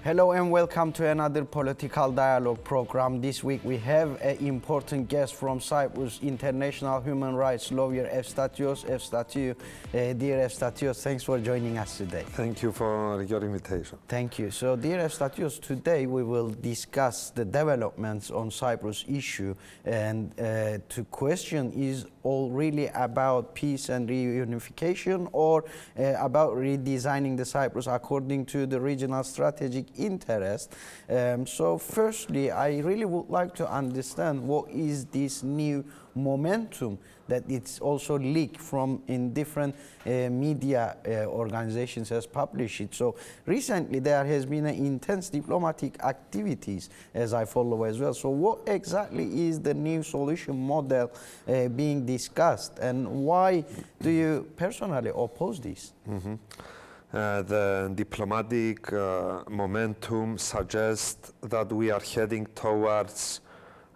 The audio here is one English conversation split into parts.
Hello and welcome to another political dialogue program. This week we have an important guest from Cyprus, international human rights lawyer Efstatios. Dear Efstatios, thanks for joining us today. Thank you for your invitation. Thank you. So, dear Efstatios, today we will discuss the developments on Cyprus issue, and the question is all really about peace and reunification, or about redesigning the Cyprus according to the regional strategic interest. So firstly, I really would like to understand what is this new momentum that it's also leaked from in different media organizations has published it. So recently there has been an intense diplomatic activities, as I follow as well. So what exactly is the new solution model being discussed, and why do you personally oppose this? The diplomatic momentum suggests that we are heading towards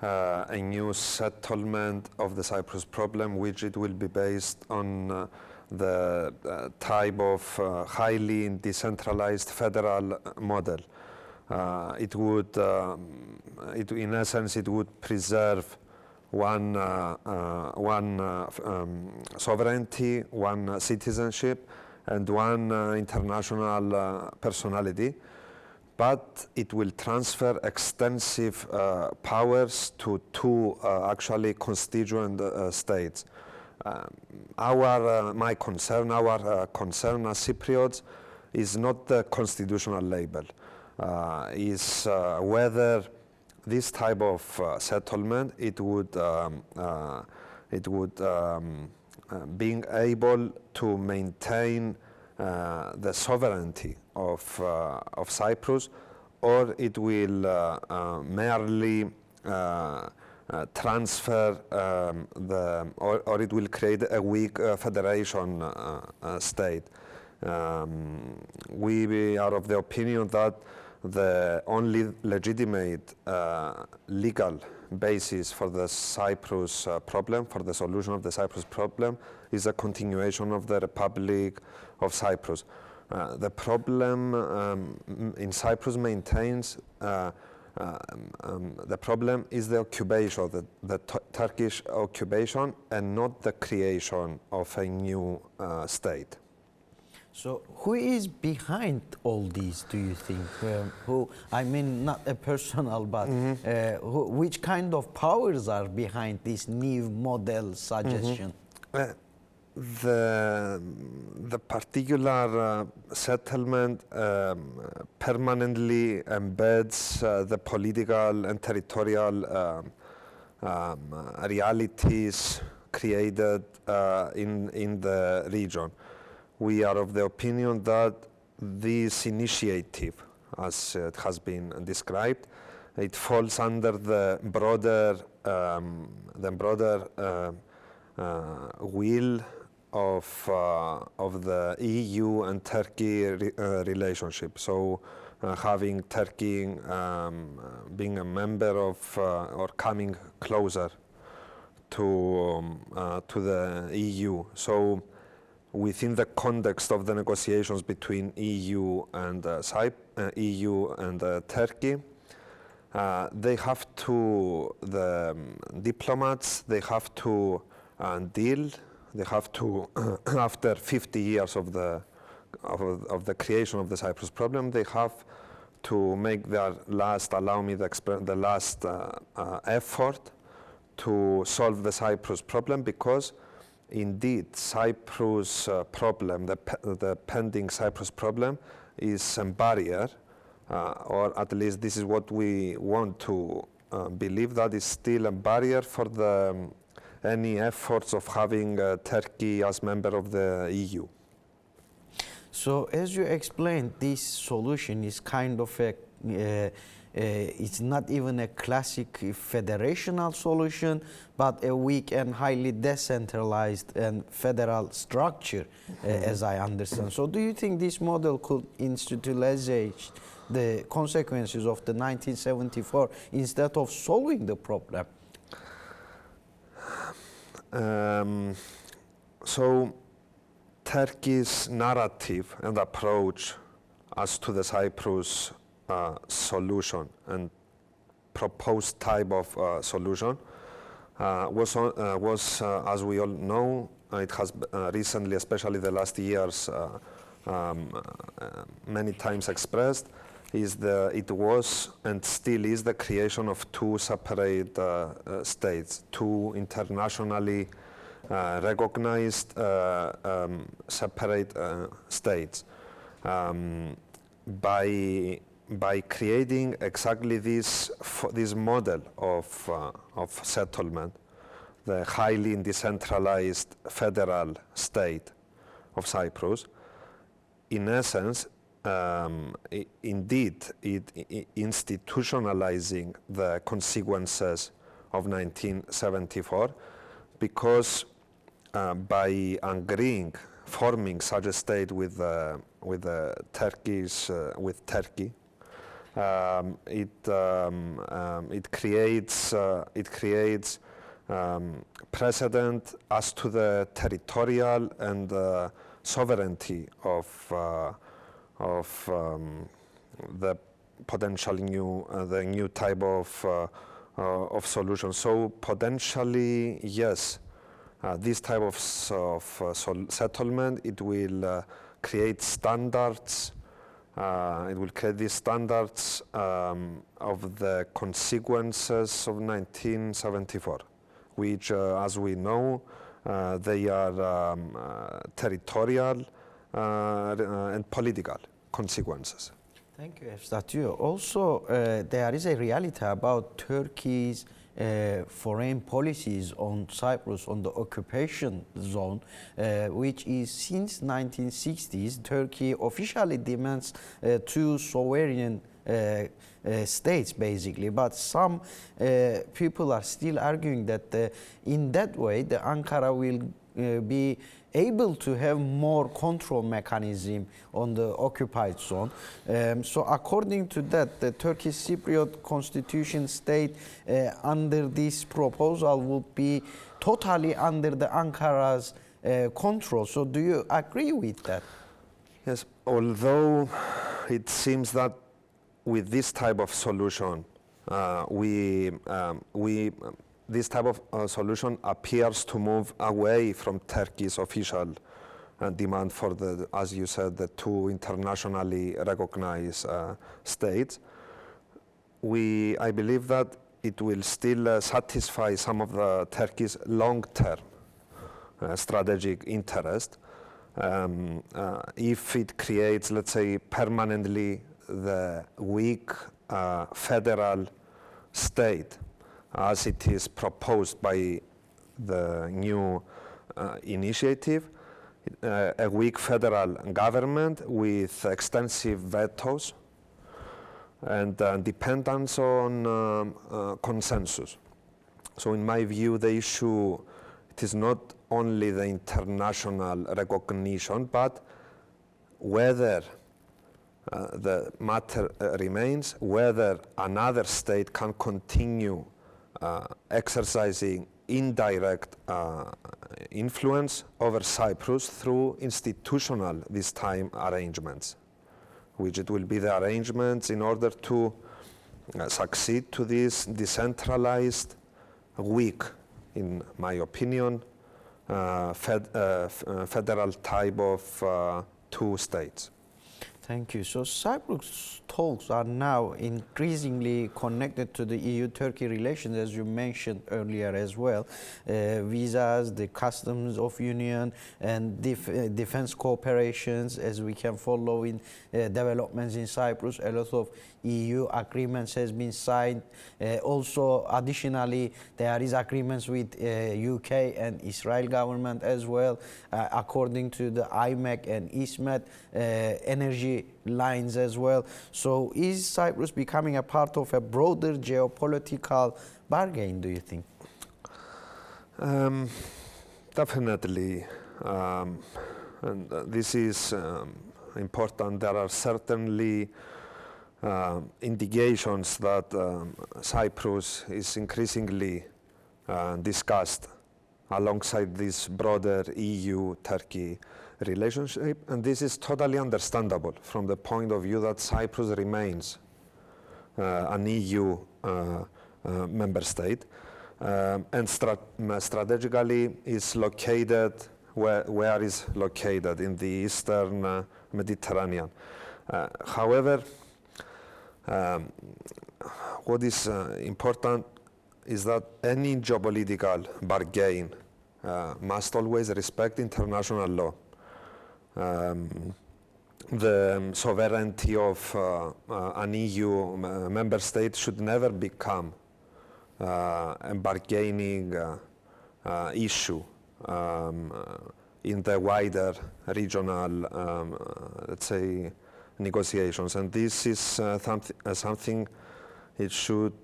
a new settlement of the Cyprus problem, which it will be based on the type of highly decentralized federal model. In essence, it would preserve one sovereignty, one citizenship, and one international personality, but it will transfer extensive powers to two actually constituent states. My concern as Cypriots is not the constitutional label, is whether this type of settlement being able to maintain the sovereignty of Cyprus, or it will merely transfer or it will create a weak federation state. We are of the opinion that the only legitimate legal basis for the Cyprus problem, for the solution of the Cyprus problem, is a continuation of the Republic of Cyprus. The problem in Cyprus maintains the problem is the occupation, the Turkish occupation, and not the creation of a new state. So who is behind all these, do you think? I mean, not a personal, but which kind of powers are behind this new model suggestion? The particular settlement permanently embeds the political and territorial realities created in the region. We are of the opinion that this initiative, as it has been described, it falls under the broader will of the EU and Turkey relationship. So having Turkey being a member of or coming closer to the EU. So within the context of the negotiations between EU and Turkey, the diplomats, they have to deal. They have to, after 50 years of the creation of the Cyprus problem, they have to make their last, effort to solve the Cyprus problem, because indeed Cyprus problem, the pending Cyprus problem, is a barrier, or at least this is what we want to believe, that is still a barrier for any efforts of having Turkey as member of the EU. So, as you explained, this solution is kind of it's not even a classic federational solution, but a weak and highly decentralized and federal structure, as I understand. So, do you think this model could institutionalize the consequences of the 1974 instead of solving the problem? So Turkey's narrative and approach as to the Cyprus solution and proposed type of solution was, as we all know, it has recently, especially the last years, many times expressed, it was and still is the creation of two separate states, two internationally recognized separate states. By creating exactly this model of settlement, the highly decentralized federal state of Cyprus, in essence, indeed, institutionalizing the consequences of 1974, because by agreeing, forming such a state with Turkey, it creates precedent as to the territorial and sovereignty of the potential new type of solution. So potentially, yes, this type of settlement, it will create standards. It will create these standards of the consequences of 1974, which, as we know, they are territorial and political consequences. Thank you, Efstatios. Also, there is a reality about Turkey's foreign policies on Cyprus, on the occupation zone, which is since 1960s, Turkey officially demands two sovereign states, basically. But some people are still arguing that in that way, the Ankara will be able to have more control mechanism on the occupied zone. So according to that, the Turkish Cypriot constitution state under this proposal would be totally under the Ankara's control. So do you agree with that? Yes, although it seems that with this type of solution, this type of solution appears to move away from Turkey's official demand for as you said, the two internationally recognized states. I believe that it will still satisfy some of the Turkey's long-term strategic interest if it creates, let's say, permanently the weak federal state as it is proposed by the new initiative, a weak federal government with extensive vetoes and dependence on consensus. So in my view, the issue, it is not only the international recognition, but whether the matter remains, whether another state can continue exercising indirect influence over Cyprus through institutional, this time, arrangements, which it will be the arrangements in order to succeed to this decentralized, weak, in my opinion, federal type of two states. Thank you. So Cyprus talks are now increasingly connected to the EU-Turkey relations, as you mentioned earlier as well. Visas, the customs of union, and defense cooperations, as we can follow in developments in Cyprus. A lot of EU agreements has been signed. Also, additionally, there is agreements with UK and Israel government as well, according to the IMEC and ISMET energy lines as well. So is Cyprus becoming a part of a broader geopolitical bargain, do you think? Definitely. And this is important. There are certainly indications that Cyprus is increasingly discussed alongside this broader EU-Turkey relationship, and this is totally understandable from the point of view that Cyprus remains an EU member state, and strategically is located where is located in the Eastern Mediterranean. However, what is important is that any geopolitical bargain must always respect international law. The sovereignty of an EU member state should never become a bargaining issue in the wider regional, let's say, negotiations. And this is something it should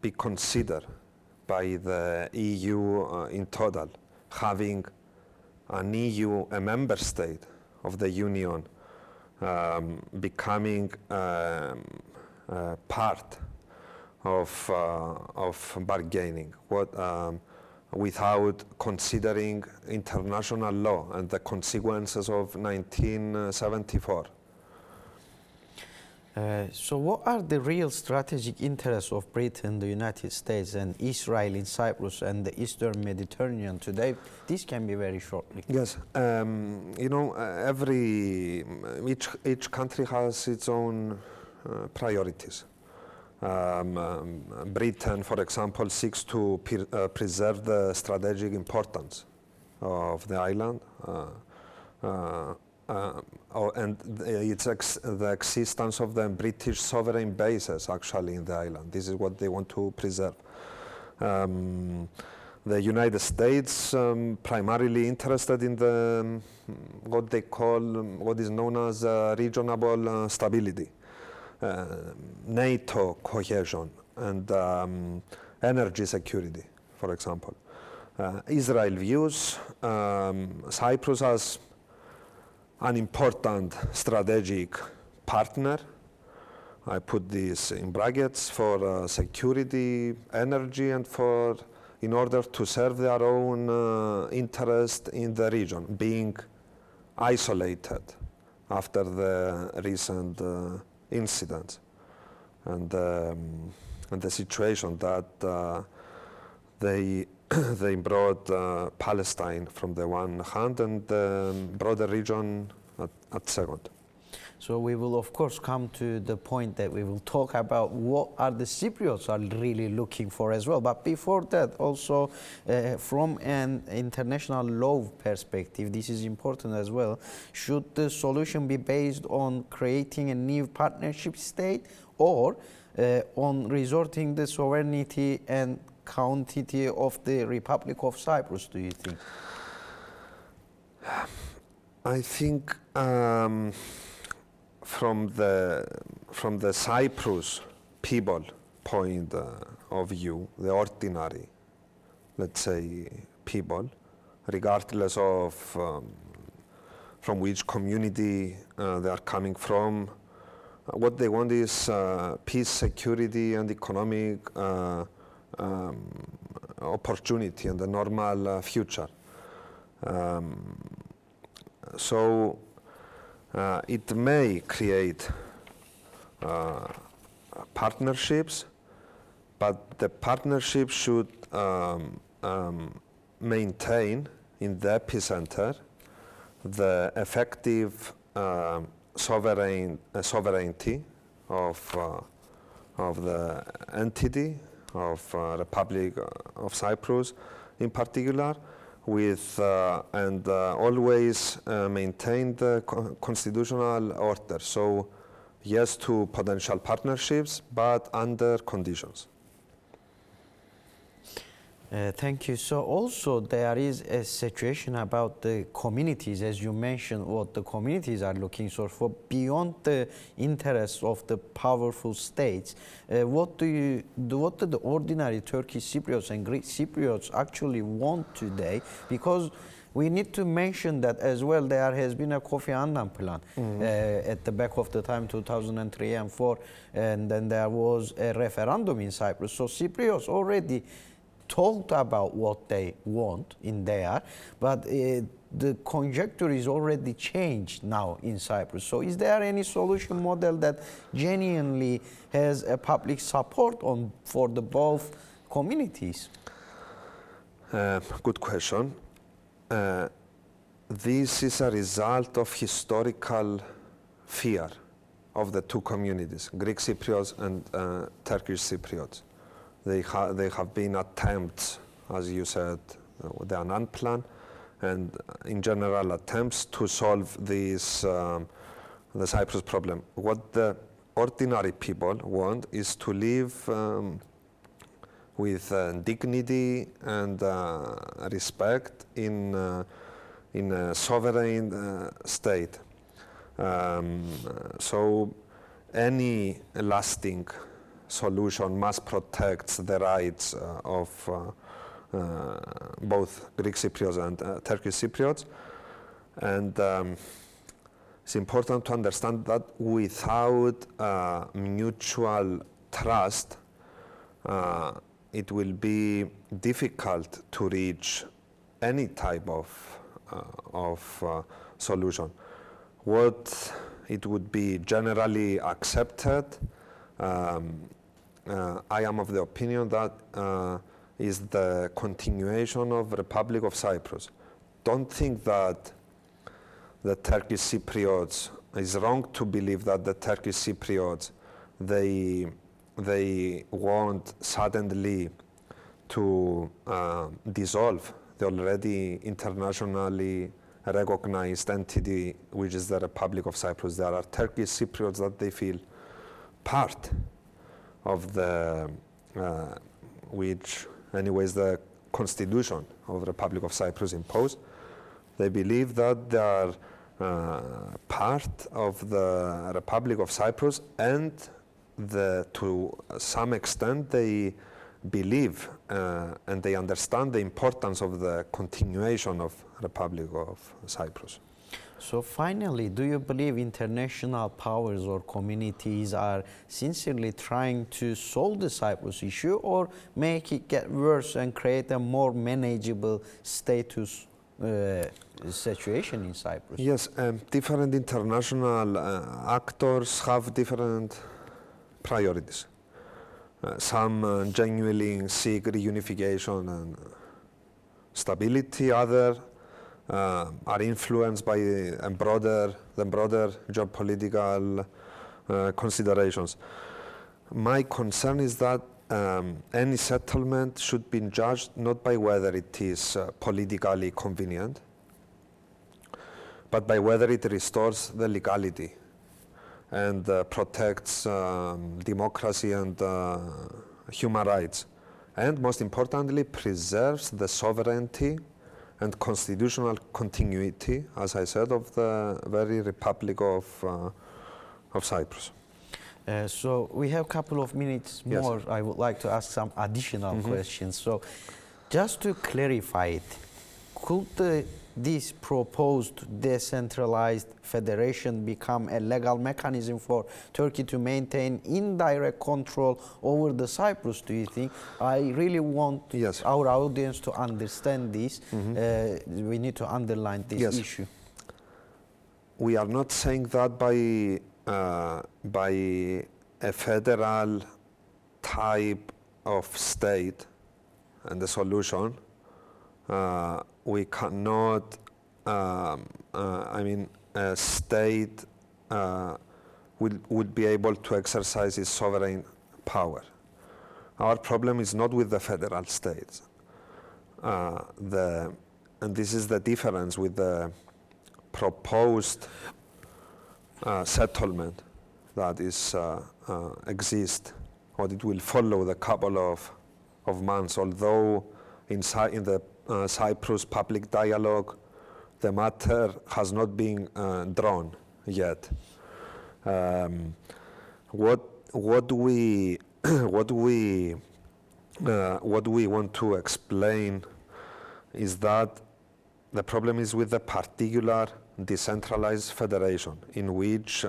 be considered by the EU in total, having an EU, a member state of the Union, becoming part of bargaining, without considering international law and the consequences of 1974. So what are the real strategic interests of Britain, the United States, and Israel in Cyprus and the Eastern Mediterranean today? This can be very shortly. Yes, you know, each country has its own priorities. Britain, for example, seeks to preserve the strategic importance of the island. And the existence of the British sovereign bases actually in the island. This is what they want to preserve. The United States primarily interested in the what they call, what is known as regional stability, NATO cohesion, and energy security, for example. Israel views Cyprus as an important strategic partner. I put this in brackets for security, energy, and in order to serve their own interest in the region, being isolated after the recent incidents and the situation that they brought Palestine from the one hand and the broader region at second. So we will of course come to the point that we will talk about what are the Cypriots are really looking for as well. But before that, also from an international law perspective, this is important as well. Should the solution be based on creating a new partnership state or on resorting the sovereignty and county of the Republic of Cyprus, do you think? I think from the Cyprus people point of view, the ordinary, let's say, people, regardless of from which community they are coming from, what they want is peace, security, and economic opportunity and a normal future. So it may create partnerships, but the partnership should maintain in the epicenter the effective sovereignty of the entity of Republic of Cyprus in particular, with and always maintain the constitutional order. So yes to potential partnerships, but under conditions. Thank you. So also there is a situation about the communities, as you mentioned, what the communities are looking for beyond the interests of the powerful states. What do the ordinary Turkish Cypriots and Greek Cypriots actually want today? Because we need to mention that as well. There has been a Kofi Annan plan at the back of the time, 2003 and 4, and then there was a referendum in Cyprus. So Cypriots already talked about what they want in there, but the conjecture is already changed now in Cyprus. So is there any solution model that genuinely has a public support for the both communities? Good question. This is a result of historical fear of the two communities, Greek Cypriots and Turkish Cypriots. They have been attempts, as you said, the Annan plan, and in general attempts to solve this, the Cyprus problem. What the ordinary people want is to live with dignity and respect in a sovereign state. So any lasting solution must protect the rights of both Greek Cypriots and Turkish Cypriots. And it's important to understand that without mutual trust, it will be difficult to reach any type of solution. What it would be generally accepted, I am of the opinion that is the continuation of Republic of Cyprus. Don't think that the Turkish Cypriots, it's wrong to believe that the Turkish Cypriots, they want suddenly to dissolve the already internationally recognized entity, which is the Republic of Cyprus. There are Turkish Cypriots that they feel part of the, which anyways the constitution of the Republic of Cyprus imposed. They believe that they are part of the Republic of Cyprus, and to some extent they believe and they understand the importance of the continuation of Republic of Cyprus. So finally, do you believe international powers or communities are sincerely trying to solve the Cyprus issue, or make it get worse and create a more manageable status situation in Cyprus? Yes, different international actors have different priorities. Some genuinely seek reunification and stability, others are influenced by the broader geopolitical considerations. My concern is that any settlement should be judged not by whether it is politically convenient, but by whether it restores the legality and protects democracy and human rights, and most importantly preserves the sovereignty and constitutional continuity, as I said, of the very Republic of Cyprus. So we have a couple of minutes more. Yes. I would like to ask some additional questions. So just to clarify it, could this proposed decentralized federation become a legal mechanism for Turkey to maintain indirect control over the Cyprus, do you think? I really want our audience to understand this. We need to underline this issue. We are not saying that by a federal type of state and the solution, we cannot, a state would be able to exercise its sovereign power. Our problem is not with the federal states. And this is the difference with the proposed settlement that is exists, or it will follow the couple of months, although in the Cyprus public dialogue, the matter has not been drawn yet. What we want to explain is that the problem is with the particular decentralized federation in which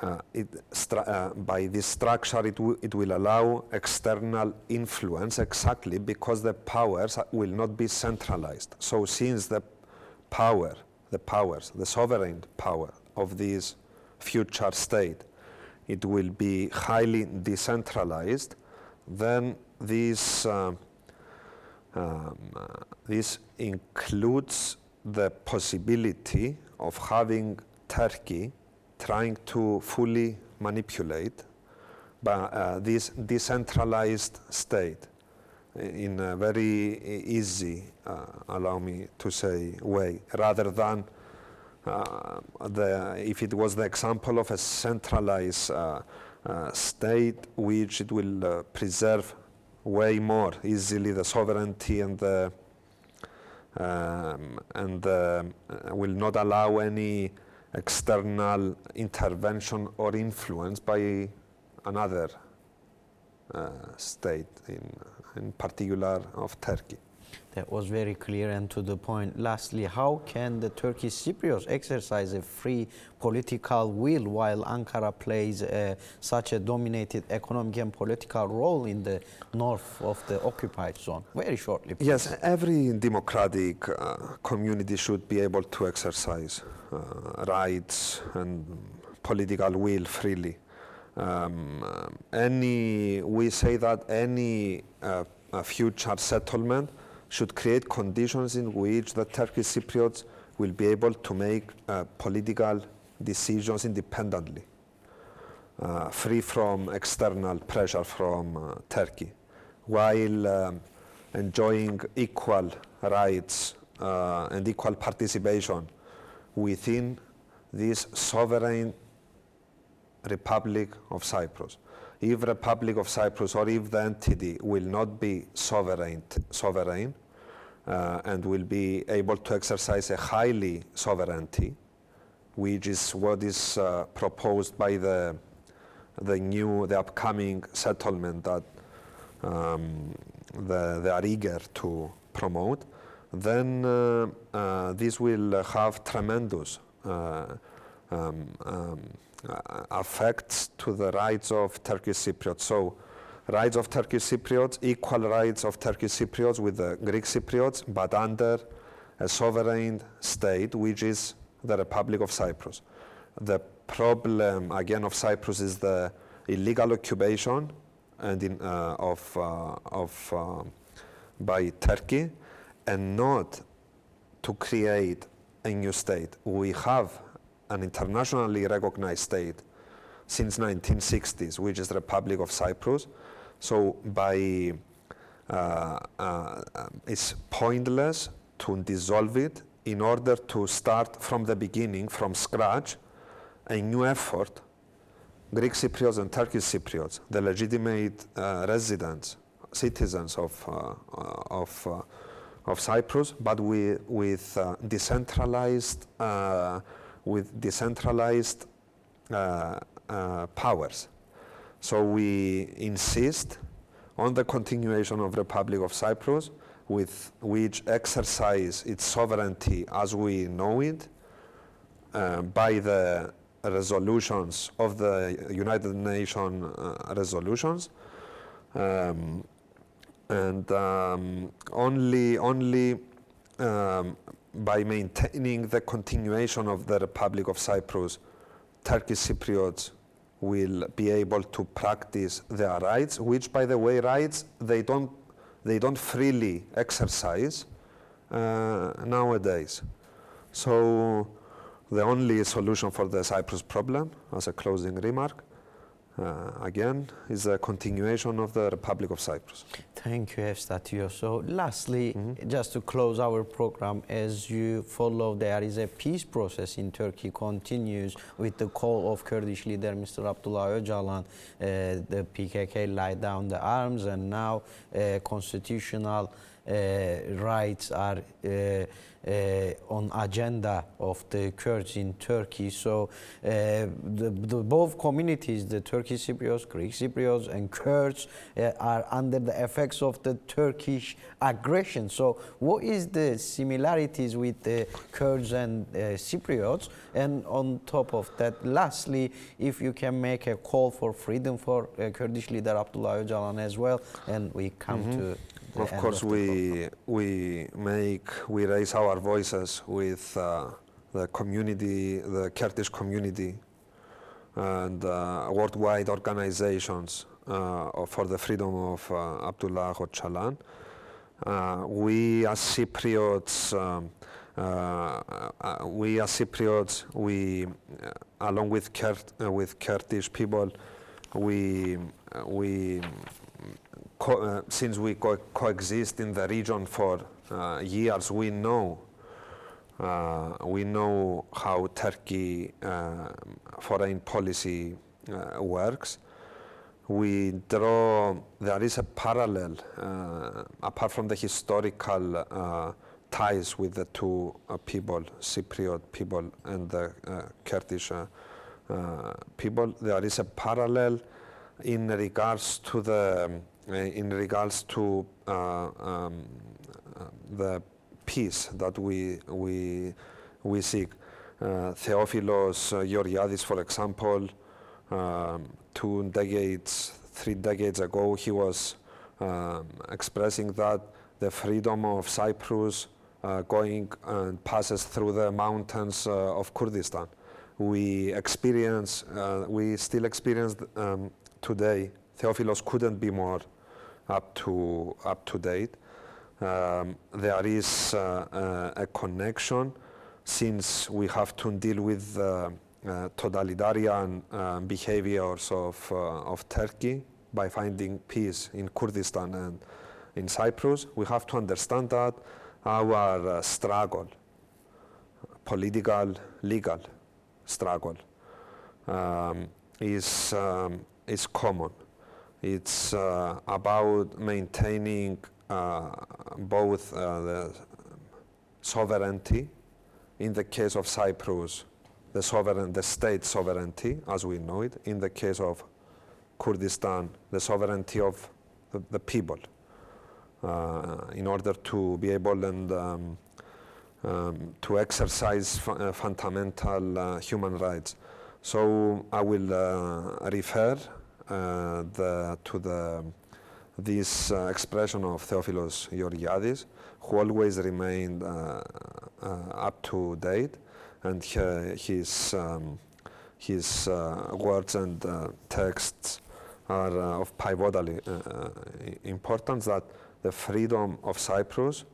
by this structure, it will allow external influence exactly because the powers will not be centralized. So since the sovereign power of this future state, it will be highly decentralized, then this includes the possibility of having Turkey trying to fully manipulate this decentralized state in a very easy, allow me to say, way, rather than if it was the example of a centralized state, which it will preserve way more easily the sovereignty and will not allow any external intervention or influence by another state, in particular of Turkey. That was very clear and to the point. Lastly, how can the Turkish Cypriots exercise a free political will while Ankara plays such a dominated economic and political role in the north of the occupied zone? Very shortly, please. Yes, every democratic community should be able to exercise rights and political will freely. We say that any future settlement should create conditions in which the Turkish Cypriots will be able to make political decisions independently, free from external pressure from Turkey, while enjoying equal rights and equal participation within this sovereign Republic of Cyprus. If Republic of Cyprus or if the entity will not be sovereign and will be able to exercise a highly sovereignty, which is what is proposed by the upcoming settlement that they are eager to promote, then this will have tremendous affects to the rights of Turkish Cypriots. So rights of Turkish Cypriots, equal rights of Turkish Cypriots with the Greek Cypriots, but under a sovereign state, which is the Republic of Cyprus. The problem, again, of Cyprus is the illegal occupation and by Turkey, and not to create a new state. We have an internationally recognized state since 1960s, which is the Republic of Cyprus. So it's pointless to dissolve it in order to start from the beginning, from scratch, a new effort. Greek Cypriots and Turkish Cypriots, the legitimate residents, citizens of Cyprus, but with decentralized powers. So we insist on the continuation of Republic of Cyprus, with which exercise its sovereignty as we know it by the resolutions of the United Nations resolutions, and only by maintaining the continuation of the Republic of Cyprus, Turkish Cypriots will be able to practice their rights, which, by the way, rights they don't freely exercise nowadays. So the only solution for the Cyprus problem, as a closing remark, again, is a continuation of the Republic of Cyprus. Thank you, Efstatios. So lastly, just to close our program, as you follow, there is a peace process in Turkey, continues with the call of Kurdish leader Mr. Abdullah Öcalan. The PKK laid down the arms, and now constitutional rights are on agenda of the Kurds in Turkey. So the both communities, the Turkish Cypriots, Greek Cypriots, and Kurds are under the effects of the Turkish aggression. So what is the similarities with the Kurds and Cypriots? And on top of that, lastly, if you can make a call for freedom for Kurdish leader Abdullah Öcalan as well, and we come to the of end course, of the we raise our voices with the community, the Kurdish community, and worldwide organizations for the freedom of Abdullah Öcalan. We as Cypriots, along with Kurdish people, since we coexist in the region for years, we know how Turkey foreign policy works. There is a parallel, apart from the historical ties with the two people, Cypriot people and the Kurdish people. There is a parallel in regards to the peace that we seek. Theophilos Georgiadis, for example, 3 decades ago, he was expressing that the freedom of Cyprus going and passes through the mountains of Kurdistan. We still experience today. Theophilos couldn't be more up to date. There is a connection, since we have to deal with totalitarian behaviors of Turkey by finding peace in Kurdistan and in Cyprus. We have to understand that our struggle, political, legal struggle, is common. It's about maintaining both the sovereignty, in the case of Cyprus, the state sovereignty as we know it. In the case of Kurdistan, the sovereignty of the people, in order to be able and to exercise fundamental human rights. So I will refer to this expression of Theophilos Georgiadis, who always remained up to date, and his words and texts are of pivotal importance, that the freedom of Cyprus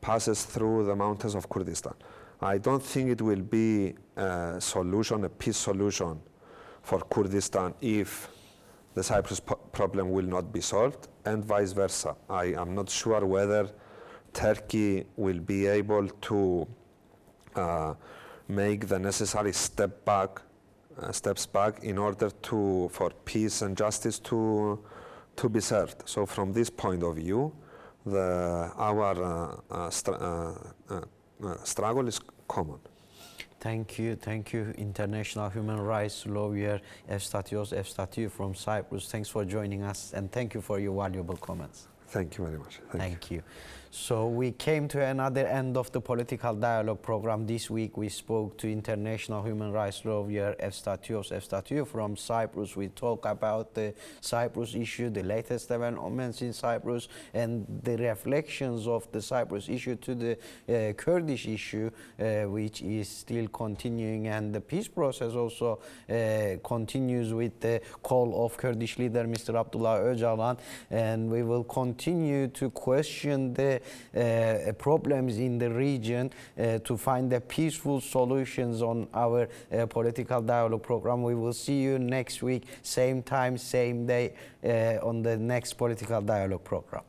passes through the mountains of Kurdistan. I don't think it will be a peace solution for Kurdistan if the Cyprus problem will not be solved, and vice versa. I am not sure whether Turkey will be able to make the necessary steps back in order for peace and justice to be served. So from this point of view, our struggle is common. Thank you, International Human Rights Lawyer Efstatios from Cyprus. Thanks for joining us, and thank you for your valuable comments. Thank you very much. Thank you. So we came to another end of the political dialogue program. This week we spoke to International Human Rights Lawyer Efstatios from Cyprus. We talked about the Cyprus issue, the latest developments in Cyprus, and the reflections of the Cyprus issue to the Kurdish issue, which is still continuing, and the peace process also continues with the call of Kurdish leader Mr. Abdullah Öcalan, and we will continue to question the problems in the region to find the peaceful solutions on our political dialogue program. We will see you next week, same time, same day, on the next political dialogue program.